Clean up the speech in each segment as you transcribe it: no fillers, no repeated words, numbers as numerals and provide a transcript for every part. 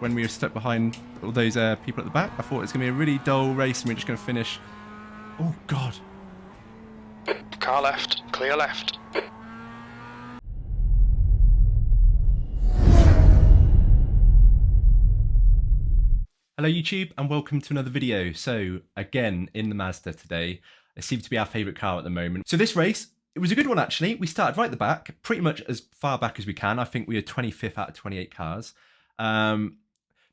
when we were stuck behind all those people at the back. I thought it was going to be a really dull race and we're just going to finish. Oh, God. Car left, clear left. Hello YouTube and welcome to another video. So again in the Mazda today. It seems to be our favourite car at the moment. So this race, it was a good one actually. We started right at the back, pretty much as far back as we can. I think we were 25th out of 28 cars.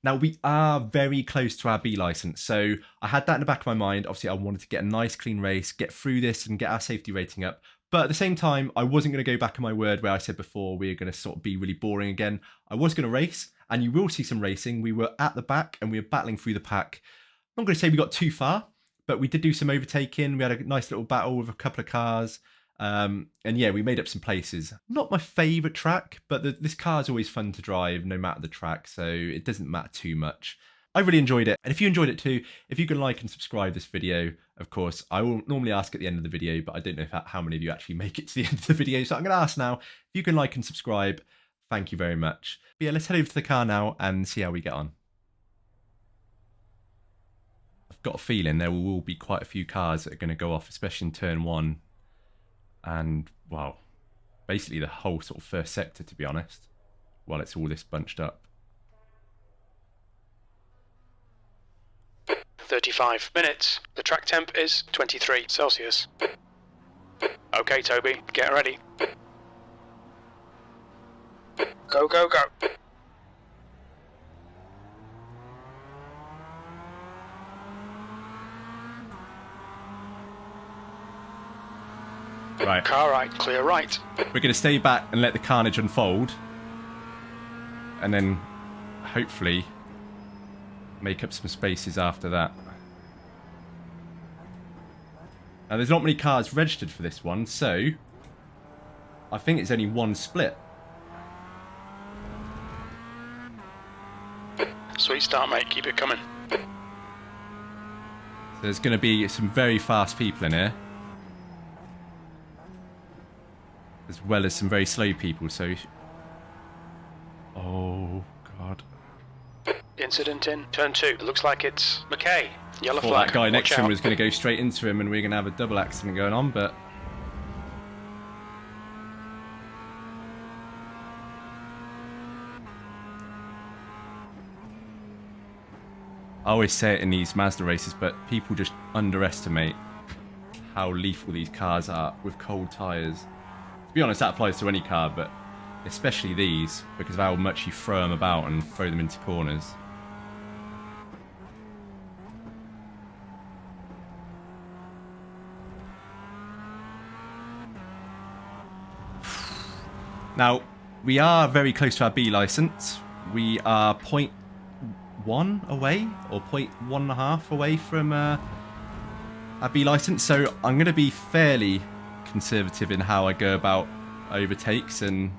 Now we are very close to our B licence. So I had that in the back of my mind. Obviously I wanted to get a nice clean race, get through this and get our safety rating up. But at the same time, I wasn't going to go back on my word where I said before we were going to sort of be really boring again. I was going to race. And you will see some racing. We were at the back and we were battling through the pack. I'm not going to say we got too far, but we did do some overtaking. We had a nice little battle with a couple of cars. And yeah, we made up some places. Not my favourite track, but this car is always fun to drive no matter the track. So it doesn't matter too much. I really enjoyed it. And if you enjoyed it too, if you can like and subscribe this video, of course, I will normally ask at the end of the video, but I don't know how many of you actually make it to the end of the video. So I'm going to ask now, if you can like and subscribe, thank you very much. But yeah, let's head over to the car now and see how we get on. I've got a feeling there will be quite a few cars that are going to go off, especially in turn one. And, well, basically the whole sort of first sector, to be honest, while it's all this bunched up. 35 minutes. The track temp is 23 Celsius. Okay, Toby, get ready. Go, go, go. Right. Car right, clear right. We're going to stay back and let the carnage unfold. And then, hopefully, make up some spaces after that. Now, there's not many cars registered for this one, so I think it's only one split. Sweet start, mate. Keep it coming. So there's going to be some very fast people in here, as well as some very slow people. So, oh God! Incident in turn 2. It looks like it's McKay. Yellow Well, flag. that guy next Watch to him out. was going to go straight into him, and we are going to have a double accident going on. But I always say it in these Mazda races, but people just underestimate how lethal these cars are with cold tyres. To be honest, that applies to any car, but especially these, because of how much you throw them about and throw them into corners. Now, we are very close to our B licence. We are 0.1 away, or 0.1.5 away from our B licence, so I'm going to be fairly conservative in how I go about overtakes and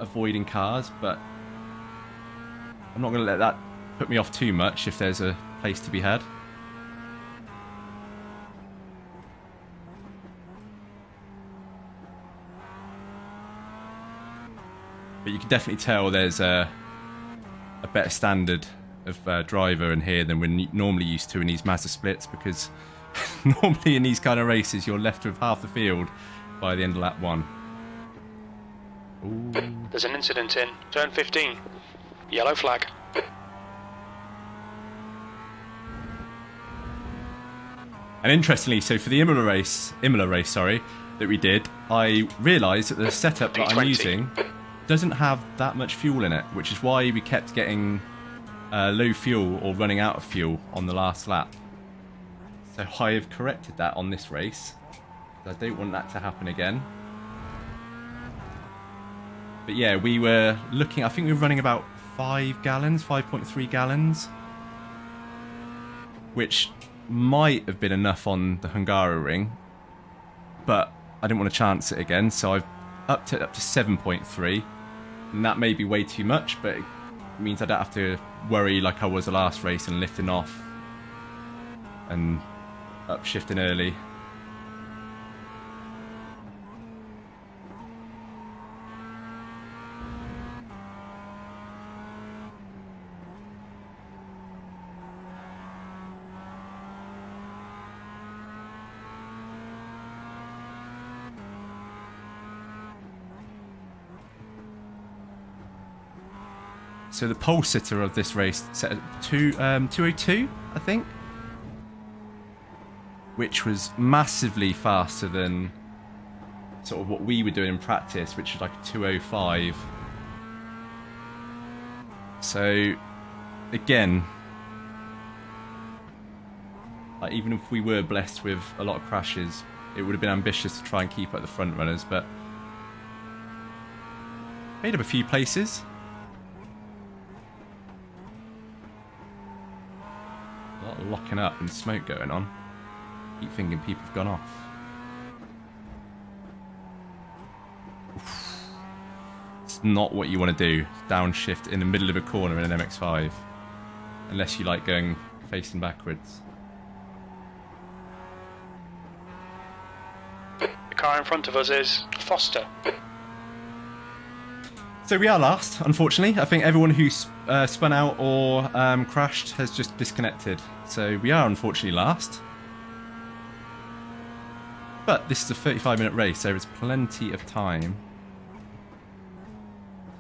avoiding cars, but I'm not going to let that put me off too much if there's a place to be had. But you can definitely tell there's a better standard of driver in here than we're normally used to in these Mazda splits, because normally in these kind of races you're left with half the field by the end of lap 1. Ooh. There's an incident in turn 15. Yellow flag. And interestingly, so for the Imola race, that we did, I realised that the setup that I'm P20. using doesn't have that much fuel in it, which is why we kept getting low fuel or running out of fuel on the last lap. So I have corrected that on this race. I don't want that to happen again. But yeah, we were looking, I think we were running about 5 gallons, 5.3 gallons, which might have been enough on the Hungaroring, but I didn't want to chance it again, so I've upped it up to 7.3, and that may be way too much, but it means I don't have to worry like I was the last race and lifting off and upshifting early. So the pole sitter of this race set at 2:02, I think, which was massively faster than sort of what we were doing in practice, which was like a 2:05. So again, like, even if we were blessed with a lot of crashes, it would have been ambitious to try and keep up the front runners, but made up a few places. A lot of locking up and smoke going on. Keep thinking people have gone off. Oof. It's not what you want to do. Downshift in the middle of a corner in an MX-5. Unless you like going facing backwards. The car in front of us is Foster. So we are last, unfortunately. I think everyone who spun out or crashed has just disconnected. So we are unfortunately last. But this is a 35-minute race, so there's plenty of time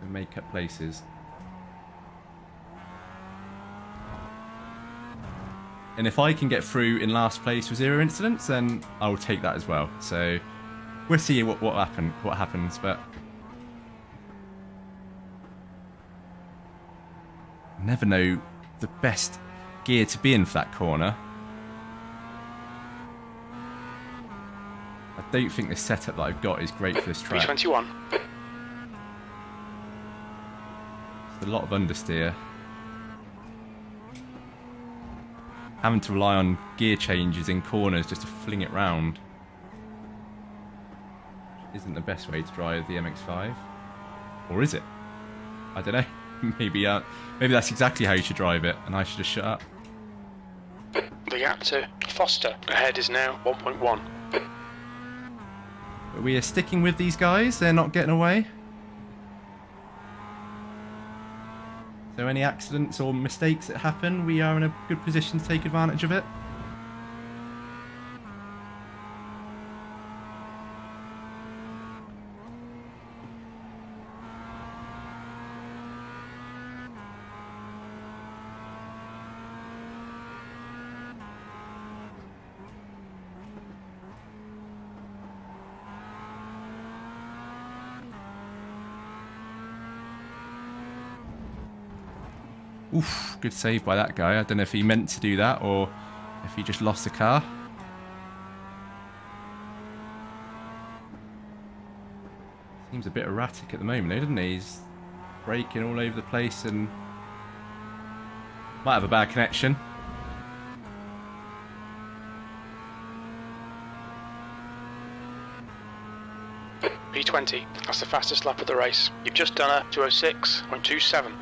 to make up places. And if I can get through in last place with 0 incidents, then I will take that as well. So we'll see what happens, but never know the best gear to be in for that corner. I don't think the setup that I've got is great for this track. B21. There's a lot of understeer. Having to rely on gear changes in corners just to fling it round isn't the best way to drive the MX-5. Or is it? I don't know. Maybe that's exactly how you should drive it, and I should just shut up. The gap to Foster ahead is now 1.1. But we are sticking with these guys, they're not getting away. So any accidents or mistakes that happen, we are in a good position to take advantage of it. Oof, good save by that guy. I don't know if he meant to do that or if he just lost the car. Seems a bit erratic at the moment, doesn't he? He's braking all over the place and might have a bad connection. P20, that's the fastest lap of the race. You've just done a 2:06.27.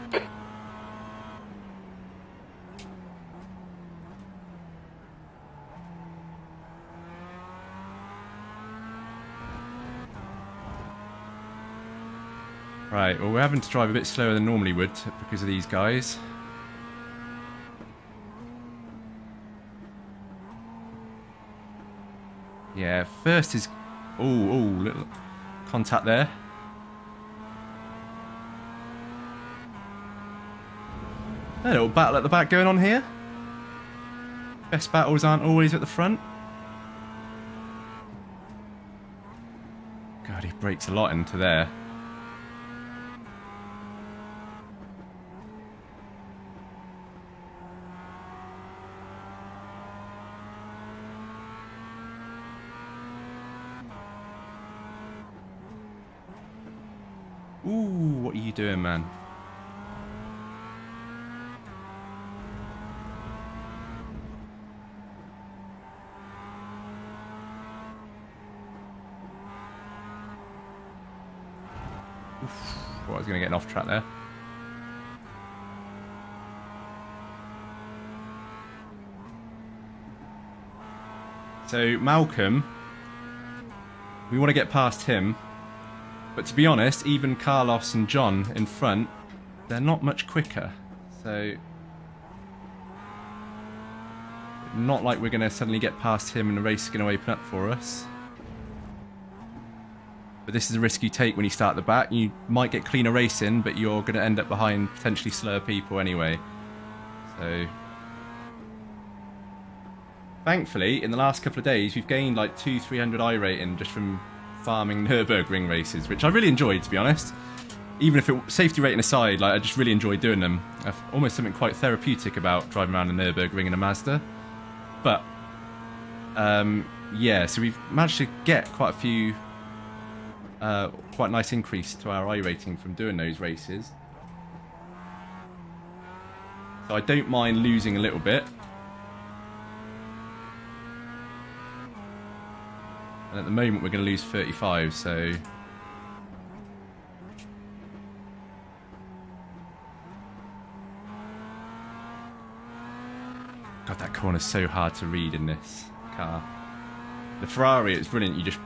Right, well, we're having to drive a bit slower than normally would because of these guys. Yeah, first is... Oh, little contact there. A little battle at the back going on here. Best battles aren't always at the front. God, he brakes a lot into there. Ooh, what are you doing, man? Oof, well, I was going to get an off track there. So, Malcolm, we want to get past him. But to be honest, even Carlos and John in front, they're not much quicker. So, not like we're going to suddenly get past him and the race is going to open up for us. But this is a risk you take when you start at the back. You might get cleaner racing, but you're going to end up behind potentially slower people anyway. So, thankfully, in the last couple of days, we've gained like 200-300 I rating just from farming Nürburgring races, which I really enjoyed, to be honest. Even if it, safety rating aside, like I just really enjoyed doing them. I've almost something quite therapeutic about driving around a Nürburgring in a Mazda. But yeah, so we've managed to get quite a few, quite a nice increase to our I rating from doing those races. So I don't mind losing a little bit. And at the moment we're going to lose 35, so... God, that corner's so hard to read in this car. The Ferrari, it's brilliant. You just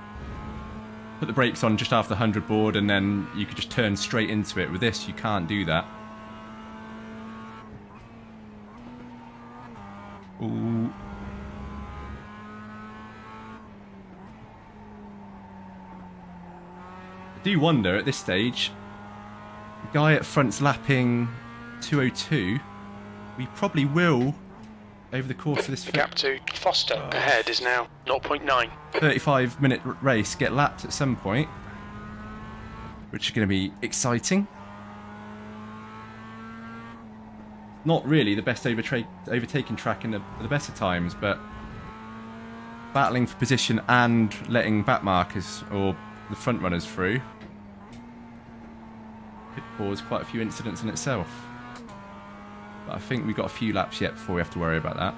put the brakes on just after the 100 board and then you could just turn straight into it. With this, you can't do that. Ooh. I do wonder, at this stage, the guy at front's lapping 202. We probably will... over the course of this gap to Foster ahead is now 0.9. 35-minute race get lapped at some point, which is going to be exciting. Not really the best overtaking track in the best of times, but battling for position and letting back markers or the front runners through could cause quite a few incidents in itself. But I think we've got a few laps yet before we have to worry about that.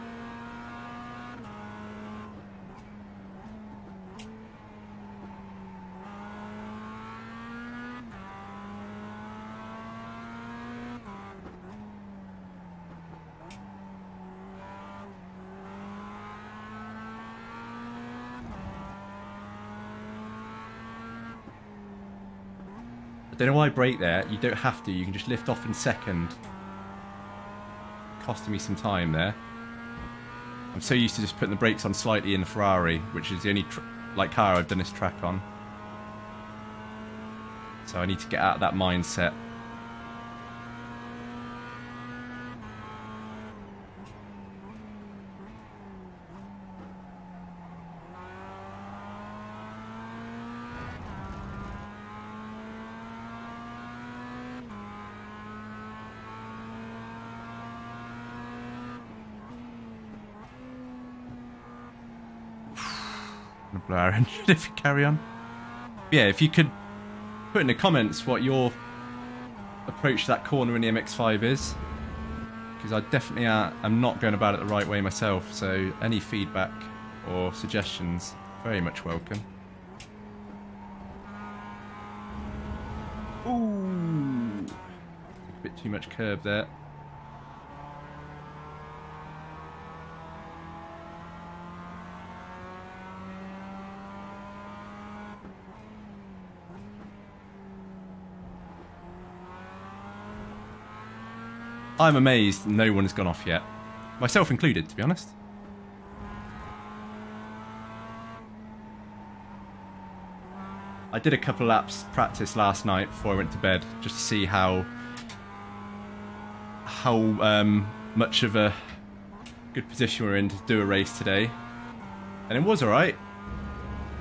I don't know why I brake there. You don't have to. You can just lift off in second. Costing me some time there. I'm so used to just putting the brakes on slightly in the Ferrari, which is the only car I've done this track on. So I need to get out of that mindset. Blow our engine if you carry on. Yeah, if you could put in the comments what your approach to that corner in the MX-5 is, because I definitely am not going about it the right way myself, so any feedback or suggestions very much welcome. Ooh, a bit too much curb there. I'm amazed no one has gone off yet. Myself included, to be honest. I did a couple of laps practice last night before I went to bed, just to see how much of a good position we're in to do a race today. And it was alright.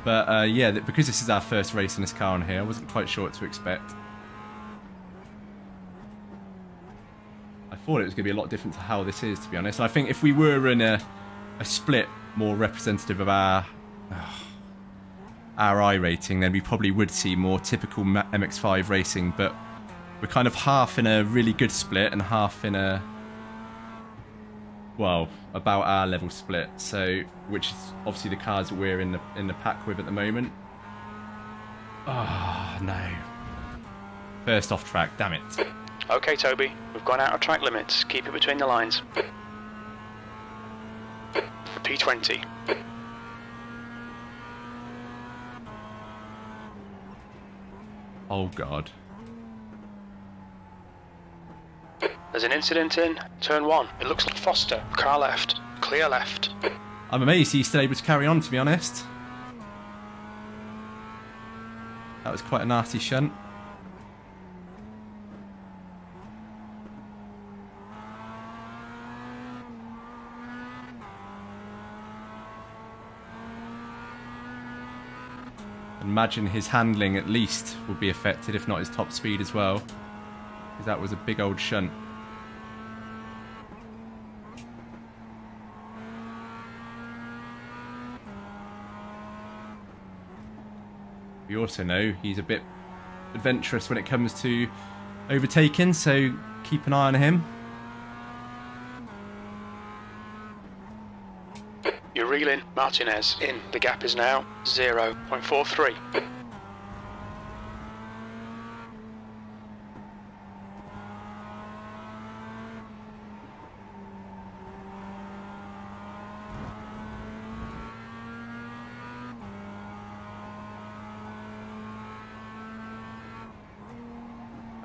But yeah, because this is our first race in this car on here, I wasn't quite sure what to expect. I thought it was going to be a lot different to how this is, to be honest. And I think if we were in a split more representative of our I rating, then we probably would see more typical MX-5 racing. But we're kind of half in a really good split and half in a, well, about our level split. So, which is obviously the cars that we're in the pack with at the moment. Oh no! First off track, damn it. Okay, Toby, we've gone out of track limits. Keep it between the lines. P20. Oh God. There's an incident in turn 1. It looks like Foster. Car left. Clear left. I'm amazed he's still able to carry on, to be honest. That was quite a nasty shunt. Imagine his handling at least would be affected, if not his top speed as well, because that was a big old shunt. We also know he's a bit adventurous when it comes to overtaking, so keep an eye on him. You're reeling. Martinez in. The gap is now 0.43.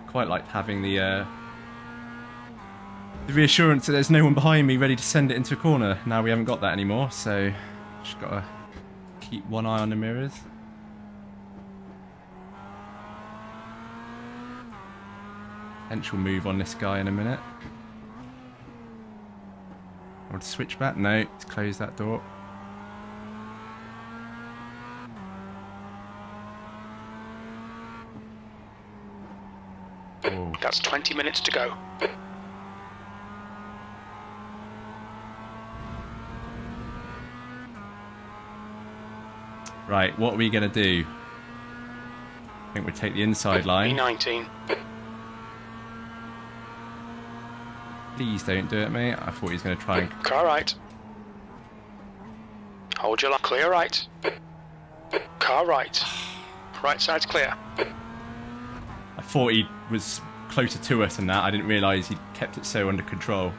Quite liked having the reassurance that there's no one behind me ready to send it into a corner. Now we haven't got that anymore, so just gotta keep one eye on the mirrors. Potential move on this guy in a minute. I want to switch back? No, let's close that door. That's 20 minutes to go. Right, what are we going to do? I think we'll take the inside line. E19. Please don't do it, mate. I thought he was going to try and... Car right. Hold your line. Clear right. Car right. Right side's clear. I thought he was closer to us than that. I didn't realise he'd kept it so under control.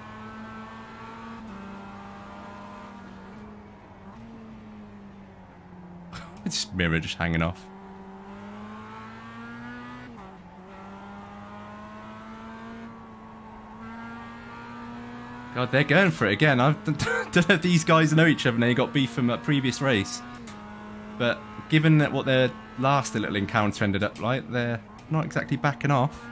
It's mirror just hanging off. God, they're going for it again. I don't know if these guys know each other and they got beef from a previous race. But given that what their last little encounter ended up like, they're not exactly backing off.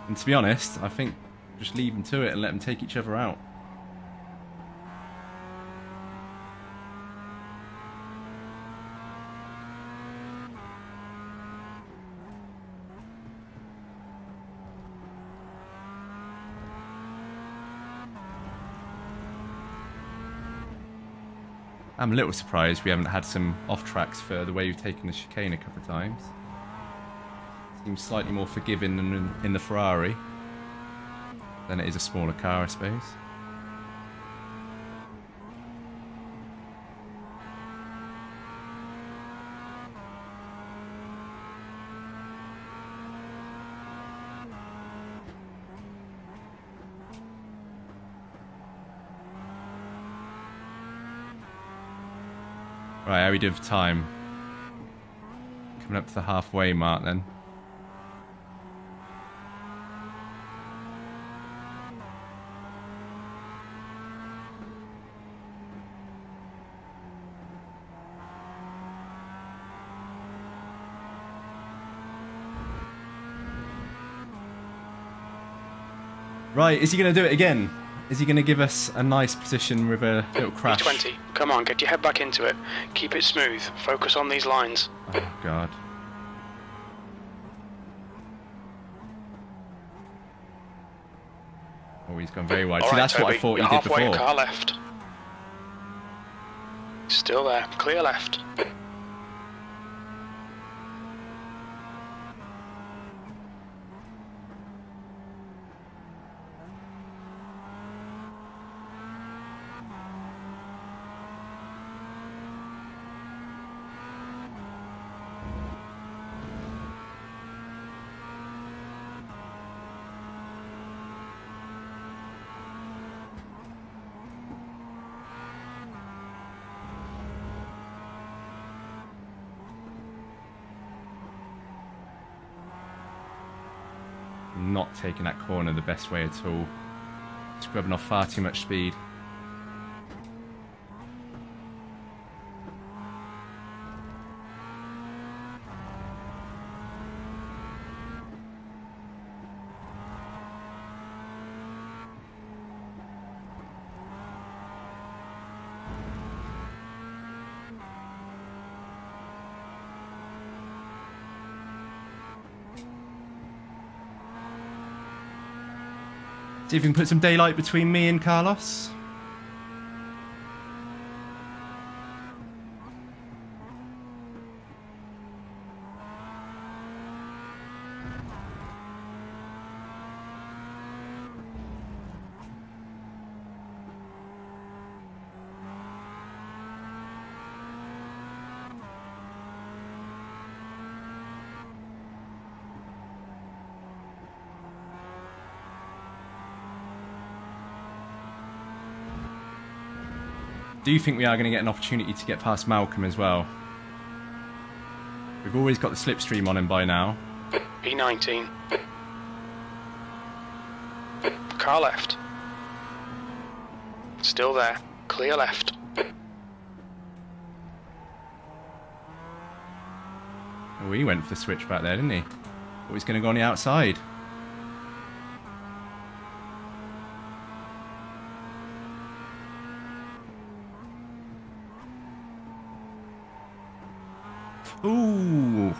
And to be honest, I think just leave them to it and let them take each other out. I'm a little surprised we haven't had some off-tracks for the way we've taken the chicane a couple of times. Seems slightly more forgiving than in the Ferrari. Then it is a smaller car, I suppose. Right, how are we doing for time? Coming up to the halfway mark then. Right, is he going to do it again? Is he going to give us a nice position with a little crash? E20, come on, get your head back into it. Keep it smooth. Focus on these lines. Oh, God. Oh, he's gone very wide. All See, right, that's Toby, what I thought he you're did halfway, before. car left. Still there. Clear left. Not taking that corner the best way at all. Scrubbing off far too much speed. See if we can put some daylight between me and Carlos. Do you think we are going to get an opportunity to get past Malcolm as well? We've always got the slipstream on him by now. P19. Car left. Still there. Clear left. Oh, he went for the switch back there, didn't he? Thought he was going to go on the outside. Ooh.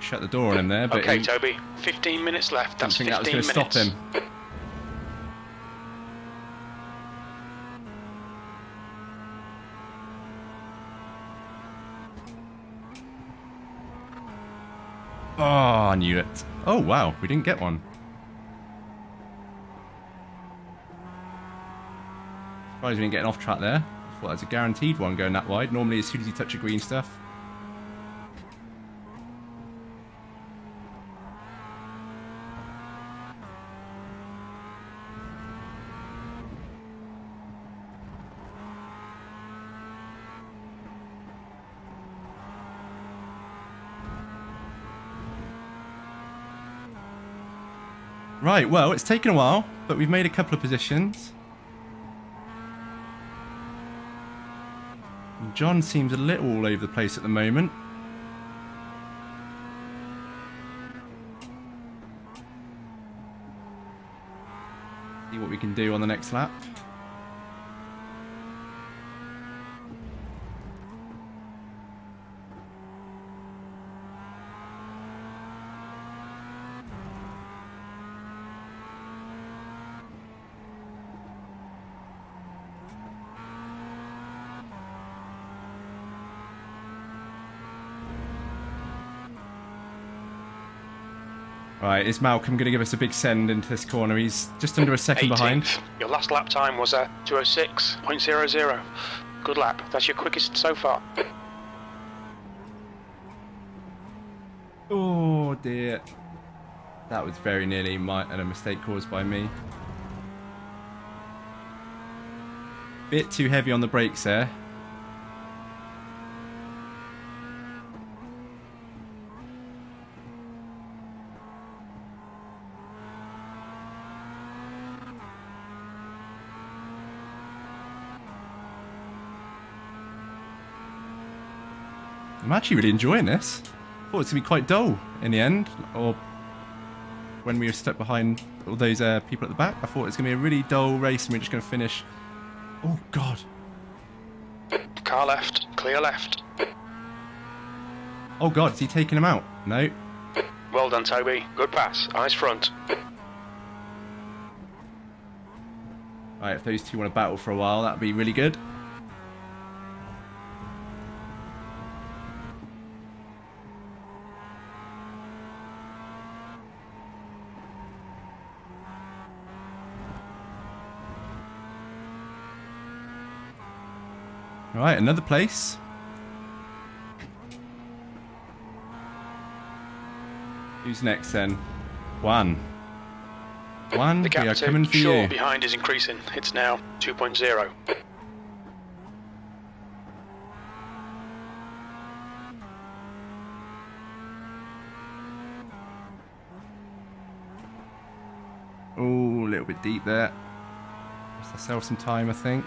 Shut the door on him there, but okay, Toby. 15 minutes left. That's 15 minutes. I think that was going to stop him. Oh, I knew it. Oh, wow. We didn't get one. Surprised we didn't get an off track there. Well, that's a guaranteed one going that wide. Normally, as soon as you touch a green stuff. Right, well, it's taken a while, but we've made a couple of positions. John seems a little all over the place at the moment. See what we can do on the next lap. Right, is Malcolm going to give us a big send into this corner? He's just under a second 18th. behind. Your last lap time was a 2:06.00. Good lap. That's your quickest so far. Oh dear. That was very nearly a mistake caused by me. Bit too heavy on the brakes there. I'm actually really enjoying this. Thought it was going to be quite dull in the end, or when we were stuck behind all those people at the back. I thought it was going to be a really dull race and we're just going to finish. Oh, God. Car left, clear left. Oh, God, is he taking him out? No. Well done, Toby. Good pass. Eyes front. Right, if those two want to battle for a while, that'd be really good. Right, another place. Who's next then? Juan. Juan, we are coming for you. Behind is increasing. It's now 2.0. Oh, a little bit deep there. Lost ourselves some time, I think.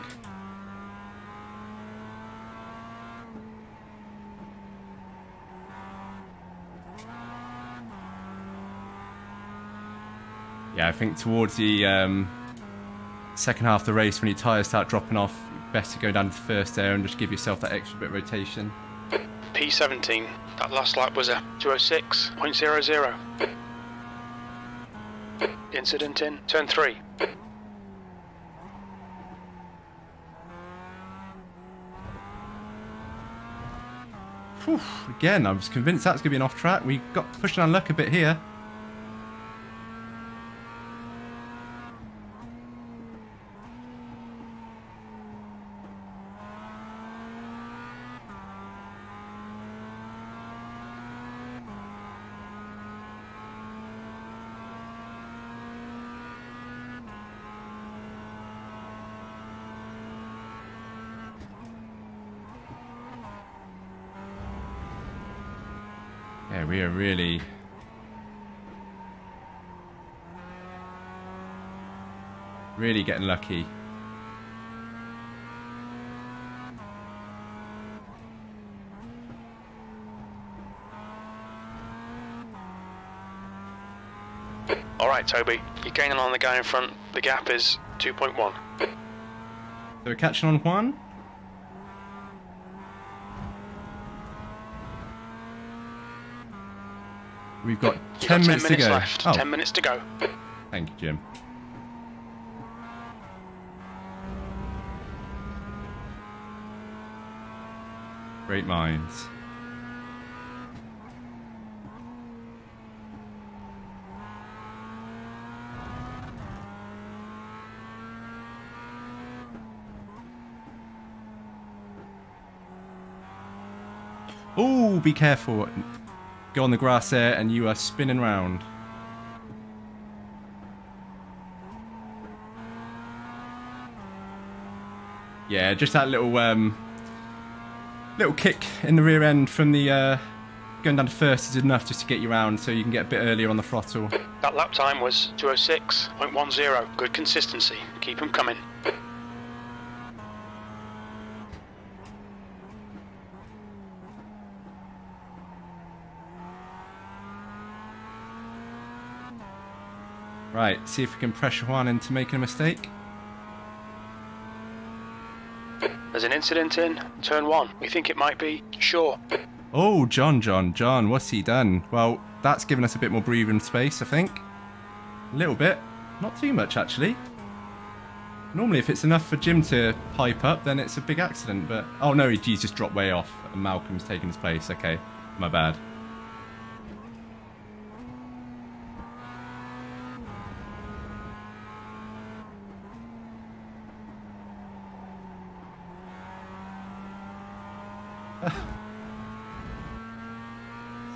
Yeah, I think towards the second half of the race, when your tyres start dropping off, best to go down to the first air and just give yourself that extra bit of rotation. P17. That last lap was a 2:06.00. Incident in turn 3. Whew, again, I was convinced that's going to be an off track. We got pushing our luck a bit here. Yeah, we are really getting lucky. Alright, Toby, you're gaining on the guy in front. The gap is 2.1. So we're catching on Juan. We've got 10 minutes to go. Left. Oh. 10 minutes to go. Thank you, Jim. Great minds. Oh, be careful. Go on the grass there and you are spinning round. Yeah, just that little kick in the rear end from the going down to first is enough just to get you round so you can get a bit earlier on the throttle. That lap time was 2:06.10. Good consistency. Keep them coming. Right, see if we can pressure Juan into making a mistake. There's an incident in turn 1. We think it might be Shaw. Oh, John, what's he done? Well, that's given us a bit more breathing space, I think. A little bit. Not too much, actually. Normally, if it's enough for Jim to pipe up, then it's a big accident, but... Oh, no, he's just dropped way off, and Malcolm's taken his place. Okay, my bad.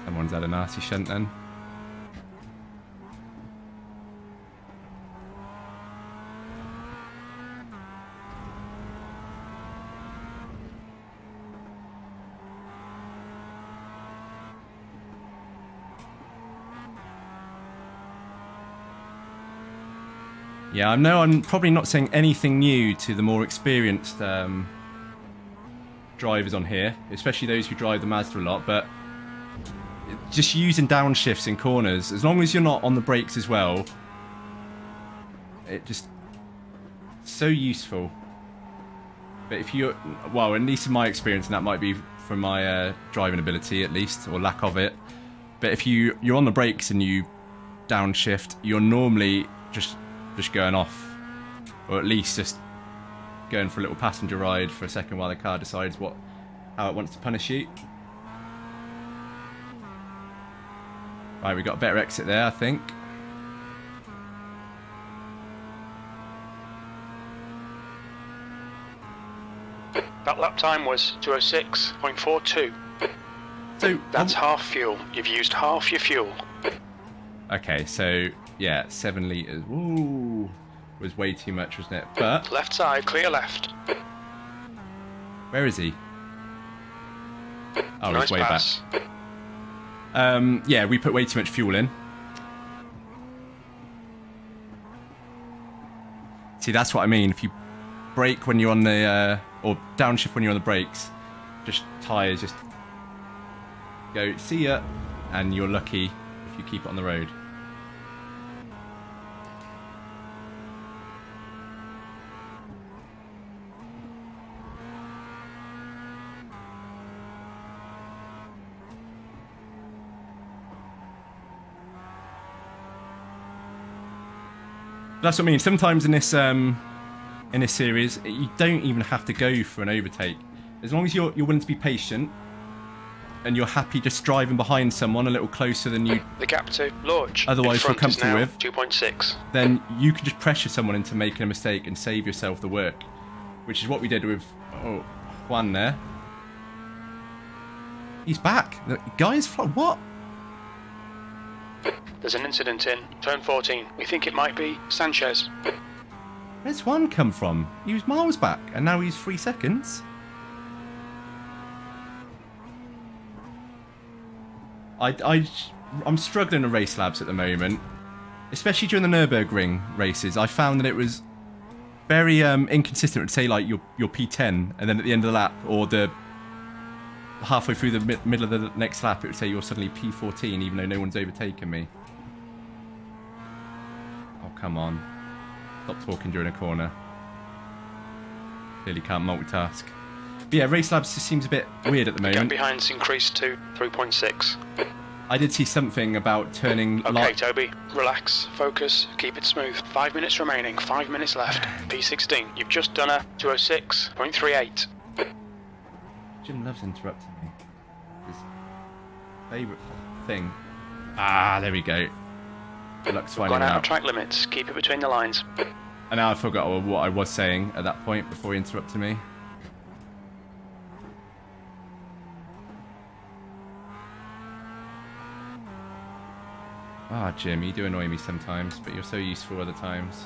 Someone's had a nasty shunt then. Yeah, I know I'm probably not saying anything new to the more experienced drivers on here, especially those who drive the Mazda a lot, but just using downshifts in corners, as long as you're not on the brakes as well, it just so useful. But if you're, well, at least in my experience, and that might be from my driving ability at least, or lack of it, but if you're on the brakes and you downshift, you're normally just going off, or at least just going for a little passenger ride for a second while the car decides how it wants to punish you. Right, we got a better exit there, I think. That lap time was 2:06.42. So that's half fuel. You've used half your fuel. Okay, so yeah, 7 litres. Ooh, was way too much, wasn't it? But left side, clear left. Where is he? Oh, nice he's way pass. back. Yeah, we put way too much fuel in. See, that's what I mean. If you brake when you're on the or downshift when you're on the brakes, just tyres just go see ya, and you're lucky if you keep it on the road. That's what I mean. Sometimes in this series, you don't even have to go for an overtake. As long as you're willing to be patient and you're happy just driving behind someone a little closer than you The gap to launch otherwise feel comfortable with, 2.6. then you can just pressure someone into making a mistake and save yourself the work, which is what we did with Juan there. He's back. The guy's what? There's an incident in turn 14. We think it might be Sanchez. Where's Juan come from? He was miles back, and now he's 3 seconds. I'm struggling in race labs at the moment, especially during the Nürburgring races. I found that it was very inconsistent to say like you're P10, and then at the end of the lap, or the halfway through the middle of the next lap, it would say you're suddenly P14, even though no one's overtaken me. Oh, come on. Stop talking during a corner. Clearly can't multitask. But yeah, race labs just seems a bit weird at the moment. Gap behind's increased to 3.6. I did see something about turning... Okay, Toby, relax, focus, keep it smooth. 5 minutes remaining, 5 minutes left. P16, you've just done a 206.38. Jim loves interrupting me. His favourite thing. Ah, there we go. Luck's finally Gone out of track limits, keep it between the lines. And now I forgot what I was saying at that point before he interrupted me. Ah, Jim, you do annoy me sometimes, but you're so useful other times.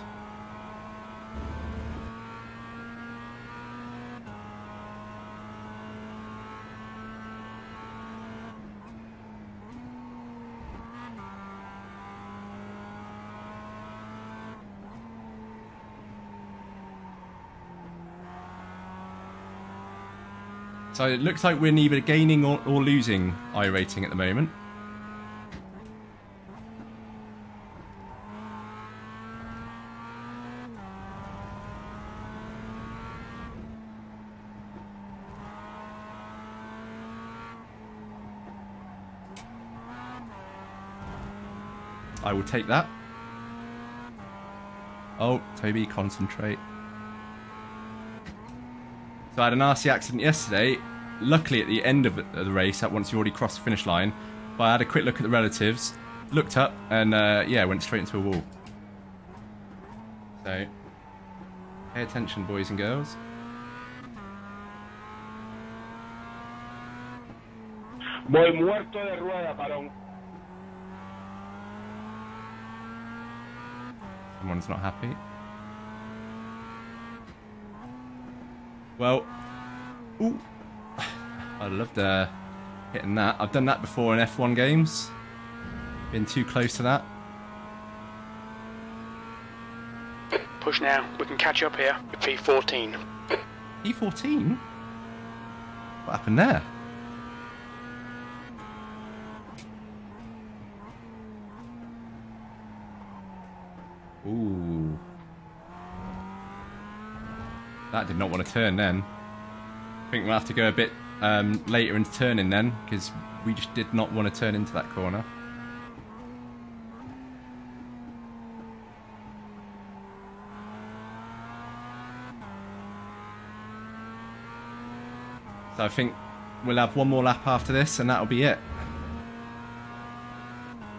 So it looks like we're neither gaining or losing iRacing at the moment. I will take that. Oh, Toby, concentrate. So I had an RC accident yesterday. Luckily, at the end of the race, once you already crossed the finish line, but I had a quick look at the relatives, looked up, and yeah, went straight into a wall. So, pay attention, boys and girls. Voy muerto de rueda, parón. Someone's not happy. Well, ooh, I loved hitting that. I've done that before in F1 games. Been too close to that. Push now, we can catch up here. P14. P14? What happened there? Ooh. That did not want to turn then. I think we'll have to go a bit later into turning then, because we just did not want to turn into that corner. So I think we'll have one more lap after this and that'll be it.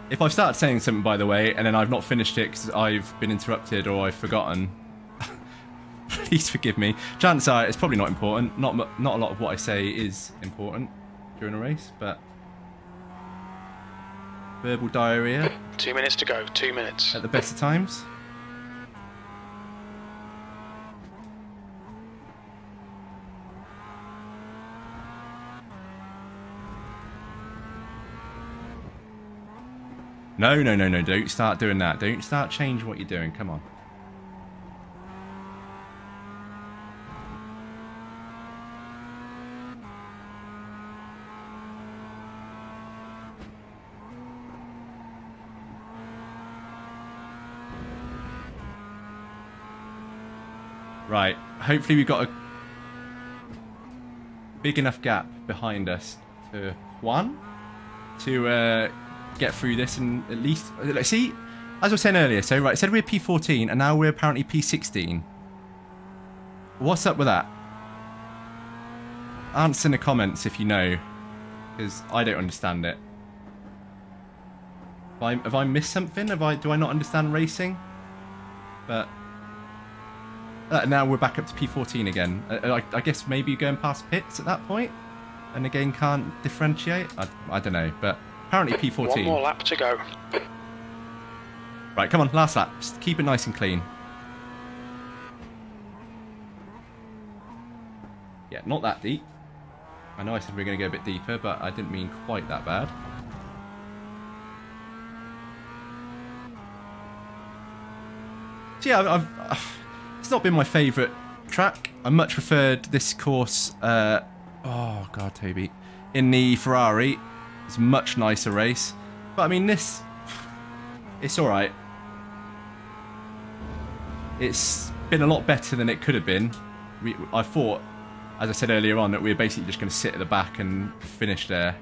If I've started saying something, by the way, and then I've not finished it because I've been interrupted or I've forgotten, please forgive me. Chances are it's probably not important. Not a lot of what I say is important during a race, but verbal diarrhea. 2 minutes to go. 2 minutes. At the best of times. No, no, no, no, don't start doing that. Don't start changing what you're doing. Come on. Right, hopefully we've got a big enough gap behind us to Juan to get through this, and at least, see, as I was saying earlier, so right, said we were P14 and now we're apparently P16. What's up with that? Answer in the comments if you know, because I don't understand it. Have I missed something? Do I not understand racing? But now we're back up to P14 again. I guess maybe you're going past pits at that point, and the game can't differentiate. I don't know, but apparently P14. One more lap to go. Right, come on, last lap. Just keep it nice and clean. Yeah, not that deep. I know I said we were going to go a bit deeper, but I didn't mean quite that bad. So yeah, it's not been my favourite track. I much preferred this course. Oh god, Toby, in the Ferrari, it's a much nicer race. But I mean, it's all right. It's been a lot better than it could have been. I thought, as I said earlier on, that we were basically just going to sit at the back and finish there.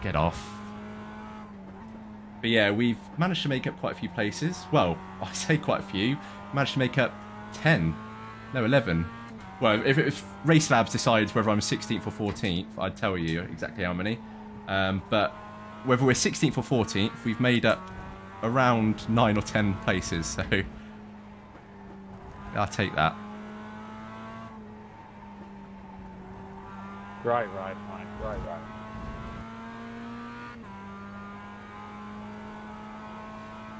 Get off. But yeah, we've managed to make up quite a few places. Well, I say quite a few. Managed to make up 10. No, 11. Well, if Race Labs decides whether I'm 16th or 14th, I'd tell you exactly how many. But whether we're 16th or 14th, we've made up around 9 or 10 places. So I'll take that. Right, fine. Right.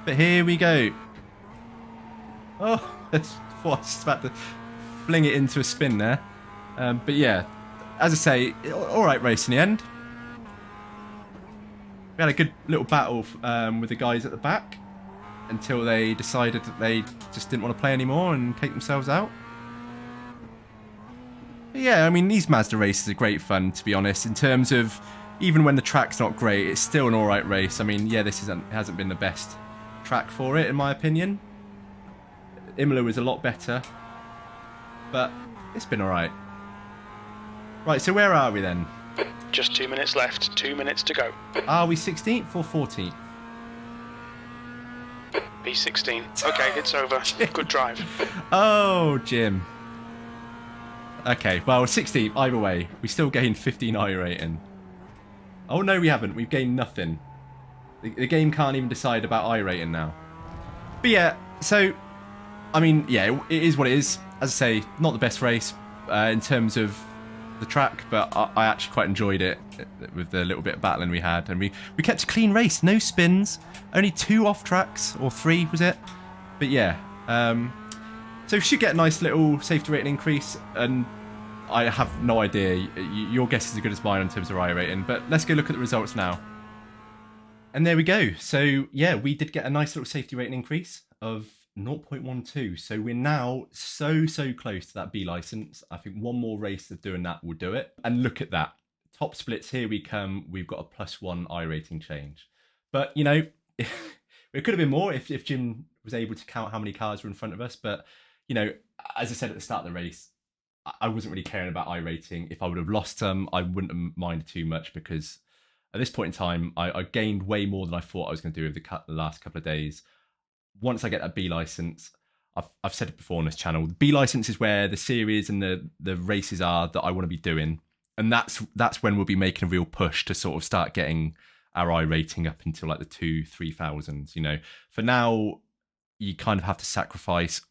But here we go. Oh, I thought I was about to fling it into a spin there. But yeah, as I say, alright race in the end. We had a good little battle with the guys at the back until they decided that they just didn't want to play anymore and take themselves out. But yeah, I mean, these Mazda races are great fun, to be honest, in terms of even when the track's not great, it's still an alright race. I mean, yeah, this hasn't been the best track for it, in my opinion. Imola was a lot better, but it's been alright. Right, so where are we then? Just 2 minutes left, 2 minutes to go. Are we 16th or 14th? P16. Okay, it's over. Good drive. Oh, Jim. Okay, well, 16th, either way. We still gained 15 iRating. Oh, no, we haven't. We've gained nothing. The game can't even decide about iRating now. But yeah, so, I mean, yeah, it is what it is. As I say, not the best race in terms of the track, but I actually quite enjoyed it with the little bit of battling we had. And we kept a clean race, no spins, only 2 off tracks, or 3 was it? But yeah, so we should get a nice little safety rating increase, and I have no idea. Your guess is as good as mine in terms of iRating, but let's go look at the results now. And there we go. So yeah, we did get a nice little safety rating increase of 0.12. So we're now so close to that B license. I think one more race of doing that will do it. And look at that. Top splits, here we come. We've got a +1 iRating change. But, you know, it could have been more if Jim was able to count how many cars were in front of us. But, you know, as I said at the start of the race, I wasn't really caring about iRating. If I would have lost some, I wouldn't have minded too much, because at this point in time, I gained way more than I thought I was going to do over the last couple of days. Once I get that B license, I've said it before on this channel, the B license is where the series and the races are that I want to be doing. And that's when we'll be making a real push to sort of start getting our iRating up until like the 2,000-3,000s. You know, for now, you kind of have to sacrifice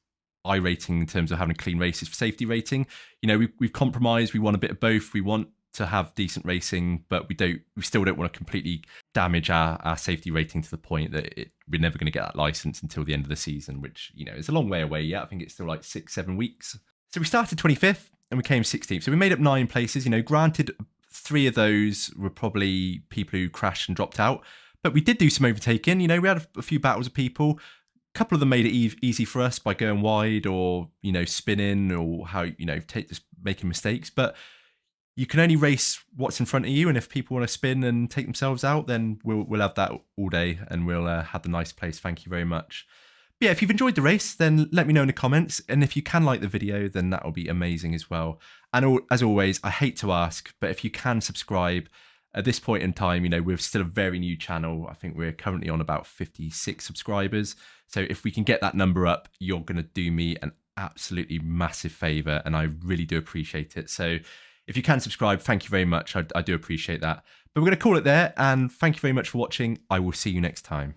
iRating in terms of having clean races for safety rating. You know, we've compromised. We want a bit of both. We want to have decent racing, but we still don't want to completely damage our safety rating to the point that we're never going to get that license until the end of the season, which, you know, is a long way away yet. I think it's still like 6-7 weeks. So we started 25th and we came 16th. So we made up 9 places. You know, granted, 3 of those were probably people who crashed and dropped out, but we did do some overtaking. You know, we had a few battles of people. A couple of them made it easy for us by going wide or, you know, spinning or how, you know, just making mistakes. But you can only race what's in front of you, and if people want to spin and take themselves out, then we'll have that all day, and we'll have the nice place. Thank you very much. But yeah, if you've enjoyed the race, then let me know in the comments, and if you can like the video, then that will be amazing as well. And as always, I hate to ask, but if you can subscribe, At this point in time, you know, we're still a very new channel. I think we're currently on about 56 subscribers. So if we can get that number up, you're going to do me an absolutely massive favor, and I really do appreciate it. So if you can subscribe, thank you very much. I do appreciate that. But we're going to call it there, and thank you very much for watching. I will see you next time.